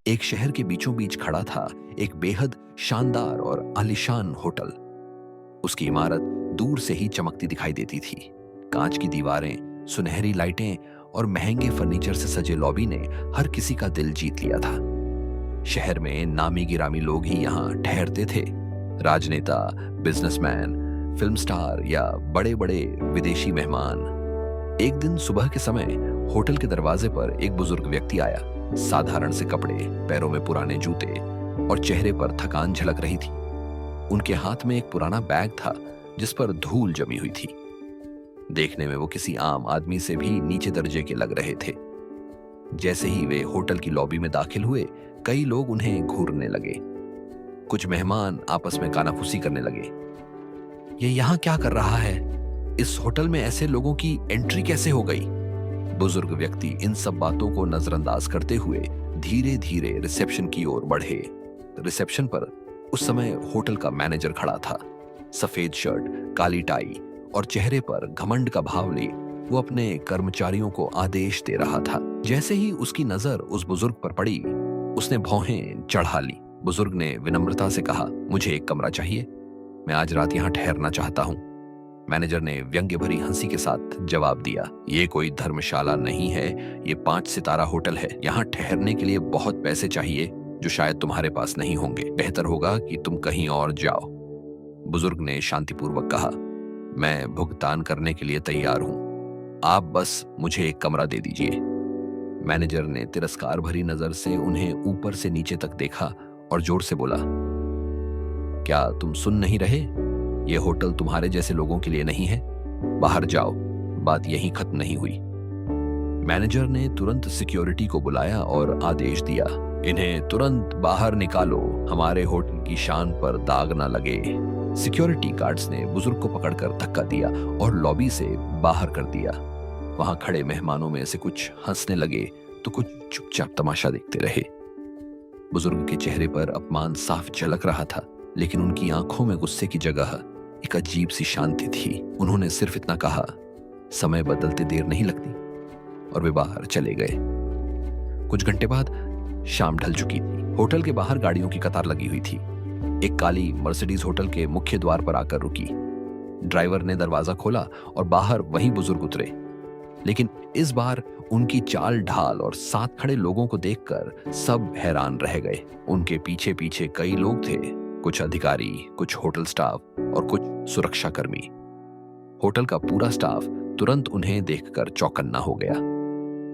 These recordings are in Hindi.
एक शहर के बीचों बीच खड़ा था एक बेहद शानदार और आलीशान होटल। उसकी इमारत दूर से ही चमकती दिखाई देती थी। कांच की दीवारें, सुनहरी लाइटें और महंगे फर्नीचर से सजे लॉबी ने हर किसी का दिल जीत लिया था। शहर में नामी गिरामी लोग ही यहाँ ठहरते थे। राजनेता, बिजनेसमैन, फिल्म स्टार या बड़े बड़े विदेशी मेहमान। एक दिन सुबह के समय होटल के दरवाजे पर एक बुजुर्ग व्यक्ति आया। साधारण से कपड़े, पैरों में पुराने जूते और चेहरे पर थकान झलक रही थी। उनके हाथ में एक पुराना बैग था जिस पर धूल जमी हुई थी। देखने में वो किसी आम आदमी से भी नीचे दर्जे के लग रहे थे। जैसे ही वे होटल की लॉबी में दाखिल हुए, कई लोग उन्हें घूरने लगे। कुछ मेहमान आपस में कानाफूसी करने लगे। ये यहाँ क्या कर रहा है? इस होटल में ऐसे लोगों की एंट्री कैसे हो गई? बुजुर्ग व्यक्ति इन सब बातों को नजरअंदाज करते हुए धीरे धीरे रिसेप्शन की ओर बढ़े। रिसेप्शन पर उस समय होटल का मैनेजर खड़ा था। सफेद शर्ट, काली टाई और चेहरे पर घमंड का भाव ले वो अपने कर्मचारियों को आदेश दे रहा था। जैसे ही उसकी नजर उस बुजुर्ग पर पड़ी, उसने भौहें चढ़ा ली। बुजुर्ग ने विनम्रता से कहा, मुझे एक कमरा चाहिए, मैं आज रात यहाँ ठहरना चाहता हूँ। मैनेजर ने व्यंग्य भरी हंसी के साथ जवाब दिया, ये कोई धर्मशाला नहीं है, ये 5 सितारा होटल है। यहाँ ठहरने के लिए बहुत पैसे चाहिए जो शायद तुम्हारे पास नहीं होंगे। बेहतर होगा कि तुम कहीं और जाओ। बुजुर्ग ने शांतिपूर्वक कहा, मैं भुगतान करने के लिए तैयार हूं, आप बस मुझे एक कमरा दे दीजिए। मैनेजर ने तिरस्कार भरी नजर से उन्हें ऊपर से नीचे तक देखा और जोर से बोला, क्या तुम सुन नहीं रहे? ये होटल तुम्हारे जैसे लोगों के लिए नहीं है, बाहर जाओ। बात यहीं खत्म नहीं हुई। मैनेजर ने तुरंत सिक्योरिटी को बुलाया और आदेश दिया, इन्हें तुरंत बाहर निकालो, हमारे होटल की शान पर दाग ना लगे। सिक्योरिटी गार्ड्स ने बुजुर्ग को पकड़कर धक्का दिया और लॉबी से बाहर कर दिया। वहां खड़े मेहमानों में से कुछ हंसने लगे तो कुछ चुपचाप तमाशा देखते रहे। बुजुर्ग के चेहरे पर अपमान साफ झलक रहा था, लेकिन उनकी आंखों में गुस्से की जगह एक अजीब सी शांति थी। उन्होंने सिर्फ इतना कहा, समय बदलते देर नहीं लगती, और वे बाहर चले गए। कुछ घंटे बाद शाम ढल चुकी थी। होटल के बाहर गाड़ियों की कतार लगी हुई थी। एक काली मर्सिडीज होटल के मुख्य द्वार पर आकर रुकी। ड्राइवर ने दरवाजा खोला और बाहर वही बुजुर्ग उतरे, लेकिन इस बार उनकी चाल ढाल और साथ खड़े लोगों को देखकर सब हैरान रह गए। उनके पीछे पीछे कई लोग थे, कुछ अधिकारी, कुछ होटल स्टाफ और कुछ सुरक्षा कर्मी। होटल का पूरा स्टाफ तुरंत उन्हें देखकर चौकन्ना हो गया।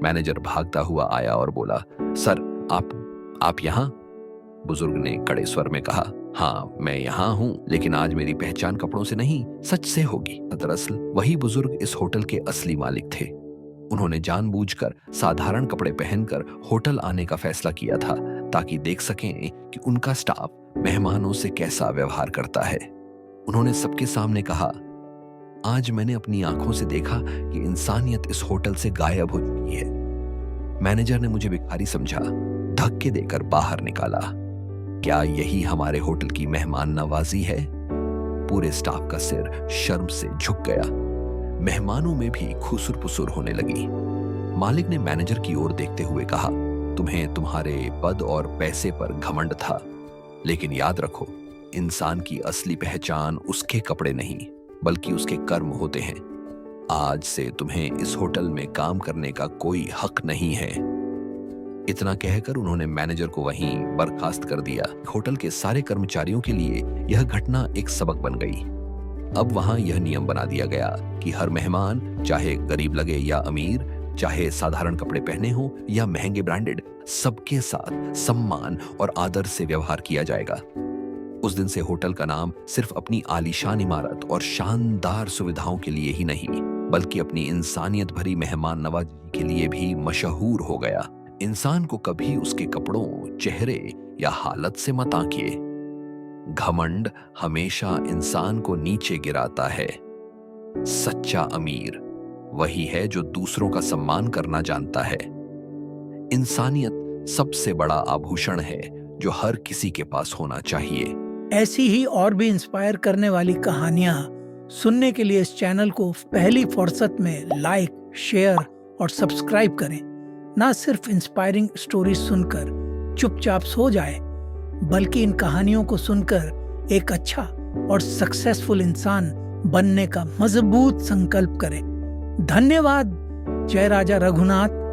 मैनेजर भागता हुआ आया और बोला, सर आप यहाँ? बुजुर्ग ने कड़े स्वर में कहा, हाँ मैं यहाँ हूँ, लेकिन आज मेरी पहचान कपड़ों से नहीं सच से होगी। दरअसल वही बुजुर्ग इस होटल के असली मालिक थे। उन्होंने जानबूझकर साधारण कपड़े पहनकर होटल आने का फैसला किया था ताकि देख सकें कि उनका स्टाफ मेहमानों से कैसा व्यवहार करता है। उन्होंने सबके सामने कहा, आज मैंने अपनी आंखों से देखा कि इंसानियत इस होटल से गायब हो चुकी है। मैनेजर ने मुझे भिखारी समझा, धक्के देकर बाहर निकाला। क्या यही हमारे होटल की मेहमान नवाजी है? पूरे स्टाफ का सिर शर्म से झुक गया। मेहमानों में भी खुसुर पुसुर होने लगी। मालिक ने मैनेजर की ओर देखते हुए कहा, तुम्हें तुम्हारे पद और पैसे पर घमंड था, लेकिन याद रखो, इंसान की असली पहचान उसके कपड़े नहीं बल्कि उसके कर्म होते हैं। आज से तुम्हें इस होटल में काम करने का कोई हक नहीं है। इतना कहकर उन्होंने मैनेजर को वहीं बर्खास्त कर दिया। होटल के सारे कर्मचारियों के लिए यह घटना एक सबक बन गई। अब वहां यह नियम बना दिया गया कि हर मेहमान, चाहे गरीब लगे या अमीर, चाहे साधारण कपड़े पहने हो या महंगे ब्रांडेड, सबके साथ सम्मान और आदर से व्यवहार किया जाएगा। उस दिन से होटल का नाम सिर्फ अपनी आलीशान इमारत और शानदार सुविधाओं के लिए ही नहीं, बल्कि अपनी इंसानियत भरी मेहमान नवाजी के लिए भी मशहूर हो गया। इंसान को कभी उसके कपड़ों, चेहरे या हालत से मत आंकिए। घमंड हमेशा इंसान को नीचे गिराता है। सच्चा अमीर वही है जो दूसरों का सम्मान करना जानता है। इंसानियत सबसे बड़ा आभूषण है जो हर किसी के पास होना चाहिए। ऐसी ही और भी इंस्पायर करने वाली कहानियां सुनने के लिए इस चैनल को पहली फुर्सत में लाइक, शेयर और सब्सक्राइब करें। ना सिर्फ इंस्पायरिंग स्टोरीज सुनकर चुपचाप सो जाए, बल्कि इन कहानियों को सुनकर एक अच्छा और सक्सेसफुल इंसान बनने का मजबूत संकल्प करे। धन्यवाद। जय राजा रघुनाथ।